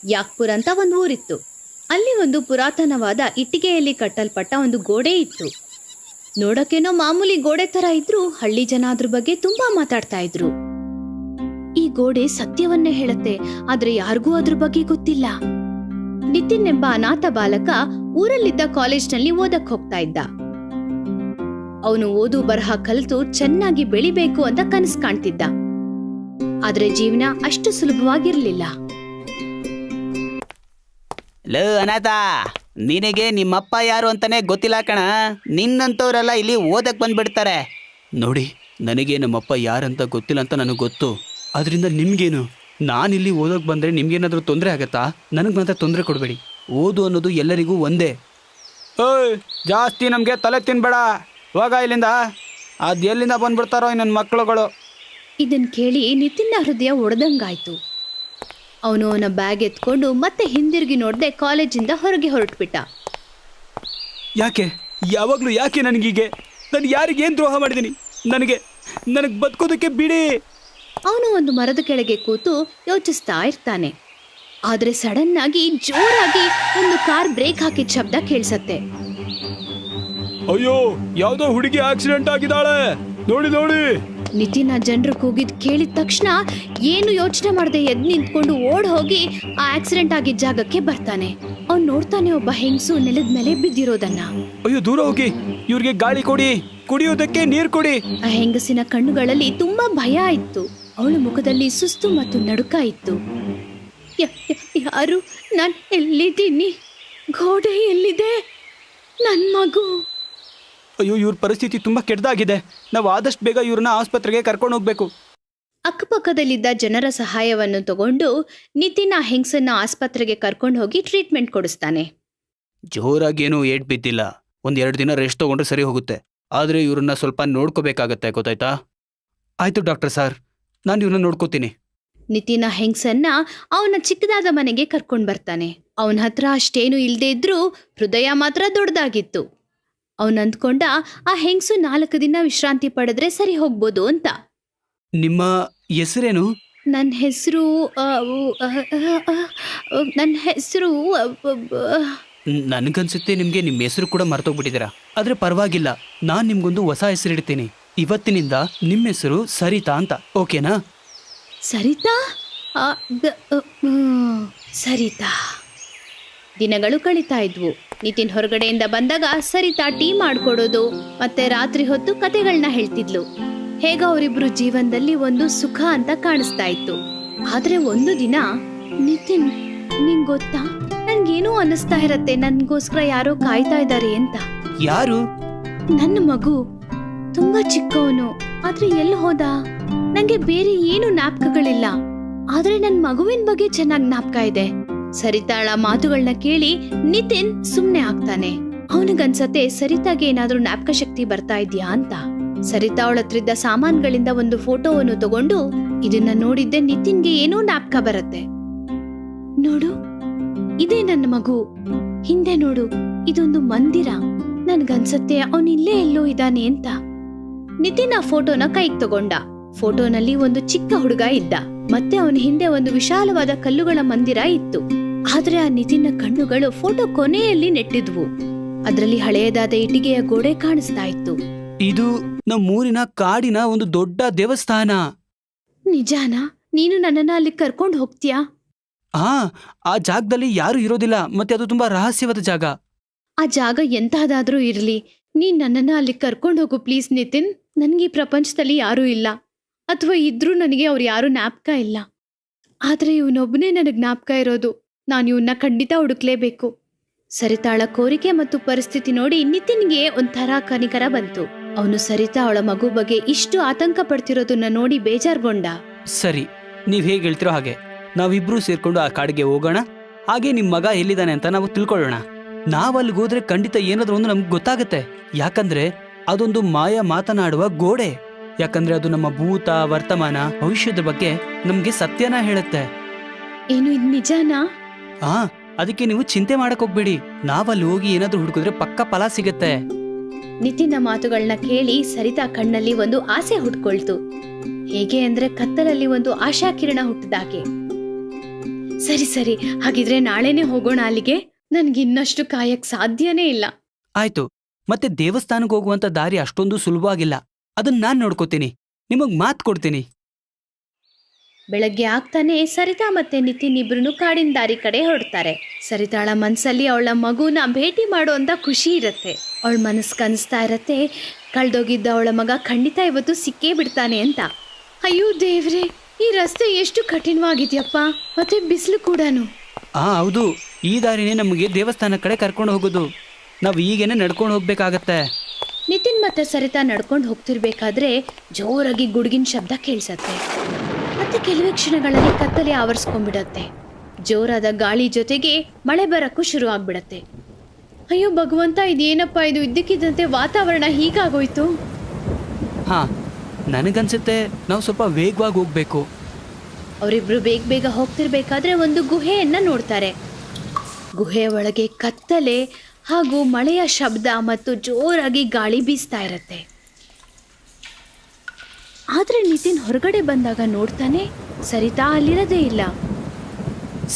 ಯಾಗ್ಪುರ್ ಅಂತ ಒಂದು ಊರಿತ್ತು. ಅಲ್ಲಿ ಒಂದು ಪುರಾತನವಾದ ಇಟ್ಟಿಗೆಯಲ್ಲಿ ಕಟ್ಟಲ್ಪಟ್ಟ ಒಂದು ಗೋಡೆ ಇತ್ತು. ನೋಡಕ್ಕೇನೋ ಮಾಮೂಲಿ ಗೋಡೆ ತರ ಇದ್ರು ಹಳ್ಳಿ ಜನ ಅದ್ರ ಬಗ್ಗೆ ತುಂಬಾ ಮಾತಾಡ್ತಾ ಇದ್ರು. ಈ ಗೋಡೆ ಸತ್ಯವನ್ನೇ ಹೇಳುತ್ತೆ, ಆದ್ರೆ ಯಾರಿಗೂ ಅದ್ರ ಬಗ್ಗೆ ಗೊತ್ತಿಲ್ಲ. ನಿತಿನ್ ಎಂಬ ಅನಾಥ ಬಾಲಕ ಊರಲ್ಲಿದ್ದ ಕಾಲೇಜ್ನಲ್ಲಿ ಓದಕ್ ಹೋಗ್ತಾ ಇದ್ದ. ಅವನು ಓದು ಬರಹ ಕಲಿತು ಚೆನ್ನಾಗಿ ಬೆಳಿಬೇಕು ಅಂತ ಕನಸು ಕಾಣ್ತಿದ್ದ. ಆದ್ರೆ ಜೀವನ ಅಷ್ಟು ಸುಲಭವಾಗಿರ್ಲಿಲ್ಲ. ಲೋ ಅನಾಥ, ನಿನಗೆ ನಿಮ್ಮಪ್ಪ ಯಾರು ಅಂತಾನೆ ಗೊತ್ತಿಲ್ಲ ಕಣ. ನಿನ್ನಂತವ್ರೆಲ್ಲ ಇಲ್ಲಿ ಓದಕ್ ಬಂದ್ಬಿಡ್ತಾರೆ. ನೋಡಿ, ನನಗೆ ನಮ್ಮಪ್ಪ ಯಾರಂತ ಗೊತ್ತಿಲ್ಲ ಅಂತ ನನಗೆ ಗೊತ್ತು. ಅದರಿಂದ ನಿಮ್ಗೇನು? ನಾನಿಲ್ಲಿ ಓದೋಕೆ ಬಂದರೆ ನಿಮ್ಗೇನಾದರೂ ತೊಂದರೆ ಆಗತ್ತಾ? ನನಗೆ ಮಾತ್ರ ತೊಂದರೆ ಕೊಡಬೇಡಿ. ಓದು ಅನ್ನೋದು ಎಲ್ಲರಿಗೂ ಒಂದೇ. ಓಯ್, ಜಾಸ್ತಿ ನಮಗೆ ತಲೆ ತಿನ್ಬೇಡ, ಹೋಗ ಇಲ್ಲಿಂದ. ಅದು ಎಲ್ಲಿಂದ ಬಂದ್ಬಿಡ್ತಾರೋ ನನ್ನ ಮಕ್ಕಳುಗಳು. ಇದನ್ ಕೇಳಿ ನಿತಿನ್ನ ಹೃದಯ ಒಡೆದಂಗಾಯ್ತು. ಅವನು ಅವನ ಬ್ಯಾಗ್ ಎತ್ಕೊಂಡು ಮತ್ತೆ ಹಿಂದಿರುಗಿ ನೋಡ್ದೆ ಕಾಲೇಜಿಂದ ಹೊರಗೆ ಹೊರಟ್ಬಿಟ್ಟ. ಯಾಕೆ ಯಾವಾಗಲೂ ಯಾಕೆ ನನಗೀಗೆ? ನಾನು ಯಾರಿಗೇನು ದ್ರೋಹ ಮಾಡಿದ್ದೀನಿ? ನನಗೆ ಬದುಕೋದಕ್ಕೆ ಬಿಡಿ. ಅವನು ಒಂದು ಮರದ ಕೆಳಗೆ ಕೂತು ಯೋಚಿಸ್ತಾ ಇರ್ತಾನೆ. ಆದ್ರೆ ಸಡನ್ ಆಗಿ ಜೋರಾಗಿ ಒಂದು ಕಾರ್ ಬ್ರೇಕ್ ಹಾಕಿದ ಶಬ್ದ ಕೇಳಿಸತ್ತೆ. ಅಯ್ಯೋ, ಯಾವ್ದೋ ಹುಡುಗಿ ಆಕ್ಸಿಡೆಂಟ್ ಆಗಿದ್ದಾಳೆ, ನೋಡಿ ನೋಡಿ. ನಿತಿನ ಜನರು ಕೂಗಿದ್ ಕೇಳಿದ ತಕ್ಷಣ ಏನು ಯೋಚನೆ ಮಾಡದೆ ಎದ್ದು ನಿಂತ್ಕೊಂಡು ಓಡ್ ಹೋಗಿ ಆ ಆಕ್ಸಿಡೆಂಟ್ ಆಗಿದ್ದ ಜಾಗಕ್ಕೆ ಬರ್ತಾನೆ. ಅವ್ನು ನೋಡ್ತಾನೆ ಒಬ್ಬ ಹೆಂಗಸು ನೆಲದ ಮೇಲೆ ಬಿದ್ದಿರೋದನ್ನ. ಅಯ್ಯೋ, ದೂರ ಹೋಗಿ, ಇವ್ರಿಗೆ ಗಾಳಿ ಕೊಡಿ, ಕುಡಿಯೋದಕ್ಕೆ ನೀರು ಕೊಡಿ. ಆ ಹೆಂಗಸಿನ ಕಣ್ಣುಗಳಲ್ಲಿ ತುಂಬಾ ಭಯ ಇತ್ತು. ಅವಳ ಮುಖದಲ್ಲಿ ಸುಸ್ತು ಮತ್ತು ನಡುಕ ಇತ್ತು. ಯಾರು? ನಾನು ಎಲ್ಲಿದ್ದೀನಿ? ಗೋಡೆ ಎಲ್ಲಿದೆ? ನನ್ ಮಗು. ಅಯ್ಯೋ, ಇವ್ರ ಪರಿಸ್ಥಿತಿ ತುಂಬಾ ಕೆಟ್ಟದಾಗಿದೆ. ನಾವು ಆದಷ್ಟು ಬೇಗ ಇವ್ರನ್ನ ಆಸ್ಪತ್ರೆಗೆ ಕರ್ಕೊಂಡು ಹೋಗ್ಬೇಕು. ಅಕ್ಕಪಕ್ಕದಲ್ಲಿದ್ದ ಜನರ ಸಹಾಯವನ್ನು ತಗೊಂಡು ನಿತಿನ್ ಆ ಹೆಂಗಸನ್ನ ಆಸ್ಪತ್ರೆಗೆ ಕರ್ಕೊಂಡು ಹೋಗಿ ಟ್ರೀಟ್ಮೆಂಟ್ ಕೊಡಿಸ್ತಾನೆ. ಜೋರಾಗೇನು ಏಟ್ ಬಿದ್ದಿಲ್ಲ. 1-2 ದಿನ ರೆಸ್ಟ್ ತಗೊಂಡ್ರೆ ಸರಿ ಹೋಗುತ್ತೆ. ಆದ್ರೆ ಇವ್ರನ್ನ ಸ್ವಲ್ಪ ನೋಡ್ಕೋಬೇಕಾಗತ್ತೆ, ಗೊತ್ತಾಯ್ತಾ? ಆಯ್ತು ಡಾಕ್ಟರ್ ಸರ್, ನಾನು ಇವ್ರನ್ನ ನೋಡ್ಕೋತೀನಿ. ನಿತಿನ ಹೆಂಗಸನ್ನ ಅವನ ಚಿಕ್ಕದಾದ ಮನೆಗೆ ಕರ್ಕೊಂಡು ಬರ್ತಾನೆ. ಅವನ ಹತ್ರ ಅಷ್ಟೇನು ಇಲ್ದೇ ಇದ್ರೂ ಹೃದಯ ಮಾತ್ರ ದೊಡ್ಡದಾಗಿತ್ತು. ಅವನ್ ಅಂದ್ಕೊಂಡ ಆ ಹೆಂಗಸು 4 ದಿನ ವಿಶ್ರಾಂತಿ ಪಡೆದ್ರೆ ಸರಿ ಹೋಗ್ಬೋದು ಅಂತ. ನಿಮ್ಮ ಹೆಸರೇನು? ನನ್ನ ಹೆಸರು ನನಗನ್ಸುತ್ತೆ ನಿಮ್ಗೆ ನಿಮ್ಮ ಹೆಸರು ಕೂಡ ಮರ್ತೋಗ್ಬಿಟ್ಟಿದ್ದೀರಾ. ಆದ್ರೆ ಪರವಾಗಿಲ್ಲ, ನಾನ್ ನಿಮ್ಗೊಂದು ಹೊಸ ಹೆಸರಿಡ್ತೀನಿ. ಇವತ್ತಿನಿಂದ ನಿಮ್ಮ ಹೆಸರು ಸರಿತಾ ಅಂತ, ಓಕೆನಾ? ಸರಿತಾ? ಸರಿತಾ. ದಿನಗಳು ಕಳೀತಾ ಇದ್ವು. ನಿತಿನ್ ಹೊರಗಡೆಯಿಂದ ಬಂದಾಗ ಸರಿತಾ ಟೀ ಮಾಡ್ಕೊಡೋದು ಮತ್ತೆ ರಾತ್ರಿ ಹೊತ್ತು ಕತೆಗಳನ್ನ ಹೇಳ್ತಿದ್ಲು. ಹೇಗ ಅವರಿಬ್ರು ಜೀವನದಲ್ಲಿ ಒಂದು ಸುಖ ಅಂತ ಕಾಣಿಸ್ತಾ ಇತ್ತು. ಆದ್ರೆ ಒಂದು ದಿನ, ನಿತಿನ್, ನಿಂಗ್ ಗೊತ್ತಾ, ನನ್ಗೇನೋ ಅನ್ನಿಸ್ತಾ ಇರತ್ತೆ, ನನ್ಗೋಸ್ಕರ ಯಾರೋ ಕಾಯ್ತಾ ಇದ್ದಾರೆ ಅಂತ. ಯಾರು? ನನ್ನ ಮಗು. ತುಂಬಾ ಚಿಕ್ಕವನು, ಆದ್ರೆ ಎಲ್ಲಿ ಹೋದ? ನಂಗೆ ಬೇರೆ ಏನು ಜ್ಞಾಪಕಗಳಿಲ್ಲ, ಆದ್ರೆ ನನ್ ಮಗುವಿನ ಬಗ್ಗೆ ಚೆನ್ನಾಗ್ ಜ್ಞಾಪಕ ಇದೆ. ಸರಿತಾಳ ಮಾತುಗಳನ್ನ ಕೇಳಿ ನಿತಿನ್ ಸುಮ್ನೆ ಆಗ್ತಾನೆ. ಅವನಿಗನ್ಸತ್ತೆ ಸರಿತಾಗೆ ಏನಾದ್ರೂ ಜ್ಞಾಪಕ ಶಕ್ತಿ ಬರ್ತಾ ಇದ್ಯಾ ಅಂತ. ಸರಿತಾ ಅವಳತ್ರಿದ್ದ ಸಾಮಾನ್ಗಳಿಂದ ಒಂದು ಫೋಟೋವನ್ನು ತಗೊಂಡು, ಇದನ್ನ ನೋಡಿದ್ದೆ ನಿತಿನ್ಗೆ ಏನೋ ಜ್ಞಾಪಕ ಬರುತ್ತೆ. ನೋಡು, ಇದೇ ನನ್ನ ಮಗು. ಹಿಂದೆ ನೋಡು, ಇದೊಂದು ಮಂದಿರ. ನನ್ಗನ್ಸತ್ತೆ ಅವನ್ ಇಲ್ಲೇ ಎಲ್ಲೋ ಇದ್ದಾನೆ ಅಂತ. ನಿತಿನ್ ಆ ಫೋಟೋನ ಕೈಗೆ ತಗೊಂಡ. ಫೋಟೋನಲ್ಲಿ ಒಂದು ಚಿಕ್ಕ ಹುಡುಗ ಇದ್ದ, ಮತ್ತೆ ಅವನ ಹಿಂದೆ ಒಂದು ವಿಶಾಲವಾದ ಕಲ್ಲುಗಳ ಮಂದಿರ ಇತ್ತು. ಆದ್ರೆ ಆ ನಿತಿನ್ನ ಕಣ್ಣುಗಳು ಫೋಟೋ ಕೊನೆಯಲ್ಲಿ ನೆಟ್ಟಿದ್ವು. ಅದರಲ್ಲಿ ಹಳೆಯದಾದ ಇಟ್ಟಿಗೆಯ ಗೋಡೆ ಕಾಣಿಸ್ತಾ ಇತ್ತು. ಇದು ನಮ್ಮೂರಿನ ಕಾಡಿನ ಒಂದು ದೊಡ್ಡ ದೇವಸ್ಥಾನ. ನಿಜಾನಾ? ನೀನು ನನ್ನನ್ನ ಅಲ್ಲಿ ಕರ್ಕೊಂಡು ಹೋಗ್ತೀಯಾ? ಆ ಜಾಗದಲ್ಲಿ ಯಾರು ಇರೋದಿಲ್ಲ, ಮತ್ತೆ ಅದು ತುಂಬಾ ರಹಸ್ಯವಾದ ಜಾಗ. ಆ ಜಾಗ ಎಂತಹದಾದ್ರೂ ಇರ್ಲಿ, ನೀನ್ ನನ್ನನ್ನ ಅಲ್ಲಿ ಕರ್ಕೊಂಡು ಹೋಗು ಪ್ಲೀಸ್ ನಿತಿನ್. ನನ್ಗೆ ಈ ಪ್ರಪಂಚದಲ್ಲಿ ಯಾರೂ ಇಲ್ಲ, ಅಥವಾ ಇದ್ರೂ ನನಗೆ ಅವ್ರು ಯಾರು ಜ್ಞಾಪಕ ಇಲ್ಲ. ಆದ್ರೆ ಇವನೊಬ್ಬನೇ ನನಗ್ ಜ್ಞಾಪಕ ಇರೋದು. ನಾನು ಇವನ್ನ ಖಂಡಿತ ಹುಡುಕ್ಲೇಬೇಕು. ಸರಿತಾಳ ಕೋರಿಕೆ ಮತ್ತು ಪರಿಸ್ಥಿತಿ ನೋಡಿ ನಿತಿನ್ಗೆ ಒಂಥರ ಕನಿಕರ ಬಂತು. ಅವನು ಸರಿತಾ ಅವಳ ಮಗು ಬಗ್ಗೆ ಇಷ್ಟು ಆತಂಕ ಪಡ್ತಿರೋದನ್ನ ನೋಡಿ ಬೇಜಾರ್ಗೊಂಡ. ಸರಿ, ನೀವ್ ಹೇಗೆ ಹೇಳ್ತಿರೋ ಹಾಗೆ ನಾವಿಬ್ರು ಸೇರ್ಕೊಂಡು ಆ ಕಾಡಿಗೆ ಹೋಗೋಣ. ಹಾಗೆ ನಿಮ್ ಮಗ ಎಲ್ಲಿದ್ದಾನೆ ಅಂತ ನಾವು ತಿಳ್ಕೊಳ್ಳೋಣ. ನಾವಲ್ಲಿಗೆ ಹೋದ್ರೆ ಖಂಡಿತ ಏನಾದ್ರೂ ಒಂದು ನಮ್ಗೆ ಗೊತ್ತಾಗತ್ತೆ. ಯಾಕಂದ್ರೆ ಅದೊಂದು ಮಾಯ ಮಾತನಾಡುವ ಗೋಡೆ. ಯಾಕಂದ್ರೆ ಅದು ನಮ್ಮ ಭೂತ, ವರ್ತಮಾನ, ಭವಿಷ್ಯದ ಬಗ್ಗೆ ನಮ್ಗೆ ಸತ್ಯನ ಹೇಳುತ್ತೆ. ಏನು ಇದು ನಿಜಾನಾ? ಅದಕ್ಕೆ ನೀವು ಚಿಂತೆ ಮಾಡಕ್ ಹೋಗ್ಬೇಡಿ. ನಾವಲ್ಲಿ ಹೋಗಿ ಏನಾದ್ರೂ ಹುಡುಕಿದ್ರೆ ಪಕ್ಕ ಫಲ ಸಿಗತ್ತೆ. ನಿತಿನ್ನ ಮಾತುಗಳನ್ನ ಕೇಳಿ ಸರಿತಾ ಕಣ್ಣಲ್ಲಿ ಒಂದು ಆಸೆ ಹುಟ್ಕೊಳ್ತು. ಹೇಗೆ ಅಂದ್ರೆ ಕತ್ತಲಲ್ಲಿ ಒಂದು ಆಶಾಕಿರಣ ಹುಟ್ಟಿದಾಗೆ. ಸರಿ ಸರಿ, ಹಾಗಿದ್ರೆ ನಾಳೆನೆ ಹೋಗೋಣ ಅಲ್ಲಿಗೆ. ನನ್ಗೆ ಇನ್ನಷ್ಟು ಕಾಯಕ್ ಸಾಧ್ಯನೇ ಇಲ್ಲ. ಆಯ್ತು, ಮತ್ತೆ ದೇವಸ್ಥಾನಕ್ಕೆ ಹೋಗುವಂತ ದಾರಿ ಅಷ್ಟೊಂದು ಸುಲಭವಾಗಿಲ್ಲ. ಅದನ್ನ ನಾನ್ ನೋಡ್ಕೋತೀನಿ, ನಿಮಗ್ ಮಾತ್ ಕೊಡ್ತೀನಿ. ಬೆಳಗ್ಗೆ ಆಗ್ತಾನೆ ಸರಿತಾ ಮತ್ತೆ ನಿತಿನ್ ಇಬ್ರು ಕಾಡಿನ ದಾರಿ ಕಡೆ ಹೊರಡ್ತಾರೆ. ಸರಿತಾಳ ಮನ್ಸಲ್ಲಿ ಅವಳ ಮಗುನ ಭೇಟಿ ಮಾಡೋ ಅಂತ ಖುಷಿ ಇರತ್ತೆ. ಅವಳ ಮನಸ್ಸು ಕನಿಸ್ತಾ ಇರತ್ತೆ, ಕಳ್ದೋಗಿದ್ದ ಅವಳ ಮಗ ಖಂಡಿತ ಇವತ್ತು ಸಿಕ್ಕೇ ಬಿಡ್ತಾನೆ ಅಂತ. ಅಯ್ಯೋ ದೇವ್ರೆ, ಈ ರಸ್ತೆ ಎಷ್ಟು ಕಠಿಣವಾಗಿದ್ಯಪ್ಪ, ಮತ್ತೆ ಬಿಸಿಲು ಕೂಡನು. ಹೌದು, ಈ ದಾರಿನೇ ನಮಗೆ ದೇವಸ್ಥಾನ ಕಡೆ ಕರ್ಕೊಂಡು ಹೋಗೋದು. ನಾವು ಈಗೇನೆ ನಡ್ಕೊಂಡು ಹೋಗ್ಬೇಕಾಗತ್ತೆ. ನಿತಿನ್ ಮತ್ತೆ ಸರಿತಾ ನಡ್ಕೊಂಡು ಹೋಗ್ತಿರ್ಬೇಕಾದ್ರೆ ಜೋರಾಗಿ ಗುಡುಗಿನ ಶಬ್ದ ಕೇಳಿಸತ್ತೆ. ಮತ್ತೆ ಕೆಲವೇ ಕ್ಷಣಗಳಲ್ಲಿ ಕತ್ತಲೆ ಆವರಿಸ್ಕೊಂಡ್ಬಿಡತ್ತೆ. ಜೋರಾದ ಗಾಳಿ ಜೊತೆಗೆ ಮಳೆ ಬರಕ್ಕೂ ಶುರು ಆಗ್ಬಿಡತ್ತೆ. ಅಯ್ಯೋ ಭಗವಂತ, ಇದೇನಪ್ಪ ಇದು, ಇದ್ದಕ್ಕಿದ್ದಂತೆ ವಾತಾವರಣ ಹೀಗಾಗೋಯ್ತು. ನನಗನ್ಸುತ್ತೆ ನಾವು ಸ್ವಲ್ಪ ವೇಗವಾಗಿ ಹೋಗ್ಬೇಕು. ಅವರಿಬ್ರು ಬೇಗ ಬೇಗ ಹೋಗ್ತಿರ್ಬೇಕಾದ್ರೆ ಒಂದು ಗುಹೆಯನ್ನ ನೋಡ್ತಾರೆ. ಗುಹೆಯ ಒಳಗೆ ಕತ್ತಲೆ ಹಾಗೂ ಮಳೆಯ ಶಬ್ದ ಮತ್ತು ಜೋರಾಗಿ ಗಾಳಿ ಬೀಸ್ತಾ ಇರತ್ತೆ. ಆದ್ರೆ ನಿತಿನ್ ಹೊರಗಡೆ ಬಂದಾಗ ನೋಡ್ತಾನೆ, ಸರಿತಾ ಅಲ್ಲಿರದೇ ಇಲ್ಲ.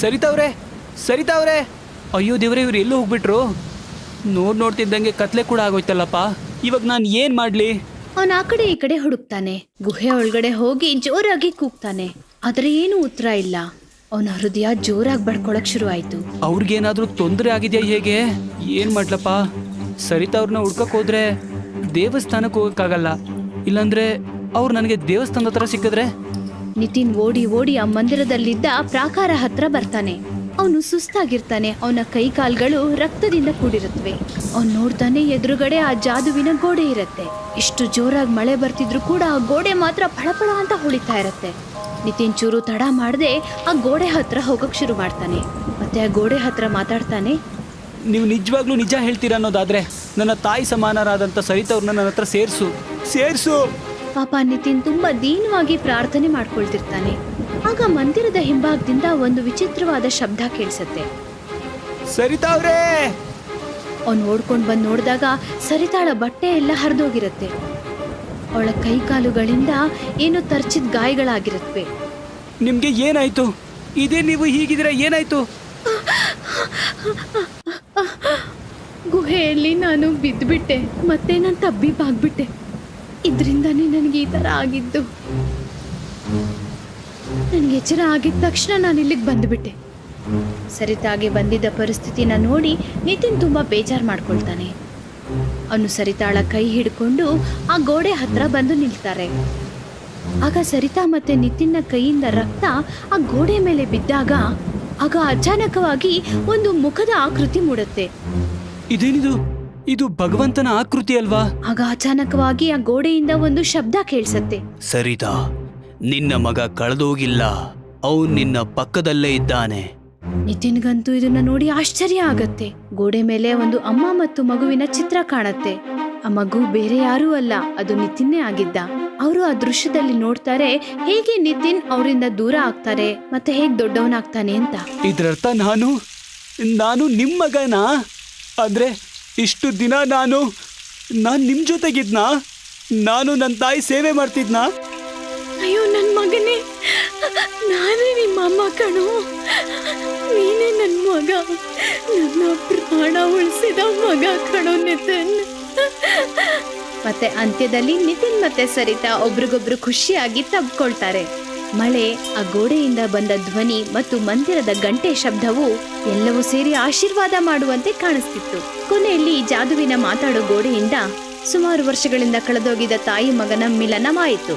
ಸರಿತಾ ಅವ್ರೆ, ಅಯ್ಯೋ ದೇವ್ರೆ, ಇವ್ರು ಎಲ್ಲೂ ಹೋಗ್ಬಿಟ್ರು. ನೋಡ್ತಿದ್ದಂಗೆ ಕತ್ಲೆ ಕೂಡ ಆಗೋಯ್ತಲ್ಲಪ್ಪ. ಇವಾಗ ನಾನು ಏನ್ ಮಾಡ್ಲಿ? ಅವನ ಆ ಕಡೆ ಈ ಕಡೆ ಹುಡುಕ್ತಾನೆ. ಗುಹೆ ಒಳಗಡೆ ಹೋಗಿ ಜೋರಾಗಿ ಕೂಗ್ತಾನೆ, ಆದ್ರೆ ಏನು ಉತ್ತರ ಇಲ್ಲ. ಅವನ ಹೃದಯ ಜೋರಾಗಿ ಬಡ್ಕೊಳಕ್ ಶುರು ಆಯ್ತು. ಅವ್ರಿಗೇನಾದ್ರೂ ತೊಂದರೆ ಆಗಿದೆಯಾ? ಹೇಗೆ ಏನ್ ಮಾಡ್ಲಪ್ಪ? ಸರಿತಾ ಅವ್ರನ್ನ ಹುಡ್ಕಕ್ ಹೋದ್ರೆ ದೇವಸ್ಥಾನಕ್ಕೆ ಹೋಗಕ್ಕಾಗಲ್ಲ. ಇಲ್ಲಾಂದ್ರೆ ಅವ್ರು ನನಗೆ ದೇವಸ್ಥಾನದ ಹತ್ರ ಸಿಕ್ಕಿದ್ರೆ? ನಿತಿನ್ ಓಡಿ ಓಡಿ ಆ ಮಂದಿರದಲ್ಲಿದ್ದ ಪ್ರಾಕಾರ ಹತ್ರ ಬರ್ತಾನೆ. ಅವನು ಸುಸ್ತಾಗಿರ್ತಾನೆ. ಅವನ ಕೈ ಕಾಲ್ಗಳು ರಕ್ತದಿಂದ ಕೂಡಿರುತ್ತವೆ. ಅವ್ನು ನೋಡ್ತಾನೆ, ಎದುರುಗಡೆ ಆ ಜಾದುವಿನ ಗೋಡೆ ಇರತ್ತೆ. ಇಷ್ಟು ಜೋರಾಗಿ ಮಳೆ ಬರ್ತಿದ್ರು ಕೂಡ ಆ ಗೋಡೆ ಮಾತ್ರ ಫಳಫಳ ಅಂತ ಹೊಳಿತಾ ಇರತ್ತೆ. ನಿತಿನ್ ಚೂರು ತಡ ಮಾಡದೆ ಆ ಗೋಡೆ ಹತ್ರ ಹೋಗಕ್ ಶುರು ಮಾಡ್ತಾನೆ. ಮತ್ತೆ ಆ ಗೋಡೆ ಹತ್ರ ಮಾತಾಡ್ತಾನೆ, ನೀವು ನಿಜವಾಗ್ಲೂ ನಿಜ ಹೇಳ್ತೀರಾ ಅನ್ನೋದಾದ್ರೆ ನನ್ನ ತಾಯಿ ಸಮಾನರಾದಂಥ ಸರಿತಾ ಅವ್ರನ್ನ ನನ್ನ ಹತ್ರ ಸೇರ್ಸು. ಪಾಪ ನಿತಿನ್ ತುಂಬಾ ದೀನವಾಗಿ ಪ್ರಾರ್ಥನೆ ಮಾಡ್ಕೊಳ್ತಿರ್ತಾನೆ. ಆಗ ಮಂದಿರದ ಹಿಂಭಾಗದಿಂದ ಒಂದು ವಿಚಿತ್ರವಾದ ಶಬ್ದ ಕೇಳಿಸತ್ತೆ. ಸರಿತಾ ಅವ್ರೇ! ಅವ್ನು ಓಡ್ಕೊಂಡ್ ಬಂದು ನೋಡಿದಾಗ ಸರಿತಾಳ ಬಟ್ಟೆ ಎಲ್ಲ ಹರಿದೋಗಿರತ್ತೆ. ಅವಳ ಕೈ ಕಾಲುಗಳಿಂದ ಏನು ತರ್ಚಿದ ಗಾಯಗಳಾಗಿರತ್ವೆ. ನಿಮ್ಗೆ ಏನಾಯ್ತು? ಇದೇ ನೀವು ಹೀಗಿದ್ರೆ ಏನಾಯ್ತು? ಗುಹೆಯಲ್ಲಿ ನಾನು ಬಿದ್ದುಬಿಟ್ಟೆ, ಮತ್ತೆ ನಾನು ತಬ್ಬಿಬ್ಬಾಗ್ಬಿಟ್ಟೆ. ಇದರಿಂದಾನೇ ನನಗೆ ಈ ಥರ ಆಗಿದ್ದು. ನನಗೆ ಎಚ್ಚರ ಆಗಿದ ತಕ್ಷಣ ನಾನು ಇಲ್ಲಿಗೆ ಬಂದುಬಿಟ್ಟೆ. ಸರಿತಾಗೆ ಬಂದಿದ್ದ ಪರಿಸ್ಥಿತಿನ ನೋಡಿ ನಿತಿನ್ ತುಂಬ ಬೇಜಾರು ಮಾಡ್ಕೊಳ್ತಾನೆ. ಅವನು ಸರಿತಾಳ ಕೈ ಹಿಡ್ಕೊಂಡು ಆ ಗೋಡೆ ಹತ್ರ ಬಂದು ನಿಲ್ತಾರೆ. ಆಗ ಸರಿತಾ ಮತ್ತೆ ನಿತಿನ್ನ ಕೈಯಿಂದ ರಕ್ತ ಆ ಗೋಡೆ ಮೇಲೆ ಬಿದ್ದಾಗ ಆಗ ಅಚಾನಕವಾಗಿ ಒಂದು ಮುಖದ ಆಕೃತಿ ಮೂಡುತ್ತೆ. ಇದೇನಿದು? ಇದು ಭಗವಂತನ ಆಕೃತಿ ಅಲ್ವಾ? ಆಗ ಅಚಾನಕವಾಗಿ ಆ ಗೋಡೆಯಿಂದ ಒಂದು ಶಬ್ದ ಕೇಳಿಸತ್ತೆ. ಸರಿತಾ, ನಿನ್ನ ಮಗ ಕಳೆದೋಗಿಲ್ಲ, ಅವನು ನಿನ್ನ ಪಕ್ಕದಲ್ಲೇ ಇದ್ದಾನೆ. ನಿತಿನ್ಗಂತೂ ಇದನ್ನ ನೋಡಿ ಆಶ್ಚರ್ಯ ಆಗತ್ತೆ. ಗೋಡೆ ಮೇಲೆ ಒಂದು ಅಮ್ಮ ಮತ್ತು ಮಗುವಿನ ಚಿತ್ರ ಕಾಣತ್ತೆ. ಆ ಮಗು ಬೇರೆ ಯಾರೂ ಅಲ್ಲ, ಅದು ನಿತಿನ್ನೇ ಆಗಿದ್ದ. ಅವರು ಆ ದೃಶ್ಯದಲ್ಲಿ ನೋಡ್ತಾರೆ ಹೇಗೆ ನಿತಿನ್ ಅವರಿಂದ ದೂರ ಆಗ್ತಾರೆ ಮತ್ತೆ ಹೇಗೆ ದೊಡ್ಡವನಾಗ್ತಾನೆ ಅಂತ. ಇದರರ್ಥ ನಾನು ನಿಮ್ಮ ಮಗನಾ? ಅಂದ್ರೆ ಇಷ್ಟು ದಿನ ನಾನು ನಿಮ್ ಜೊತೆಗಿದ್ನಾ? ನಾನು ನನ್ನ ತಾಯಿ ಸೇವೆ ಮಾಡ್ತಿದ್ನಾ? ಅಯ್ಯೋ ನನ್ನ ಮಗನೇ, ನಾನೇ ನಿಮ್ಮ ಅಮ್ಮ ಕಣೋ, ನೀನೇ ನನ್ನ ಮಗ, ನನ್ನ ಪ್ರಾಣ ಉಳಿಸಿದ ಮಗ ಕಣೋ ನಿತಿನ್. ಮತ್ತೆ ಅಂತ್ಯದಲ್ಲಿ ನಿತಿನ್ ಮತ್ತೆ ಸರಿತಾ ಒಬ್ರಿಗೊಬ್ರು ಖುಷಿಯಾಗಿ ತಬ್ಕೊಳ್ತಾರೆ. ಮಳೆ, ಆ ಗೋಡೆಯಿಂದ ಬಂದ ಧ್ವನಿ ಮತ್ತು ಮಂದಿರದ ಗಂಟೆ ಶಬ್ದವು ಎಲ್ಲವೂ ಸೇರಿ ಆಶೀರ್ವಾದ ಮಾಡುವಂತೆ ಕಾಣಿಸ್ತಿತ್ತು. ಕೊನೆಯಲ್ಲಿ ಜಾದುವಿನ ಮಾತಾಡೋ ಗೋಡೆಯಿಂದ ಸುಮಾರು ವರ್ಷಗಳಿಂದ ಕಳೆದೋಗಿದ್ದ ತಾಯಿ ಮಗನ ಮಿಲನವಾಯಿತು.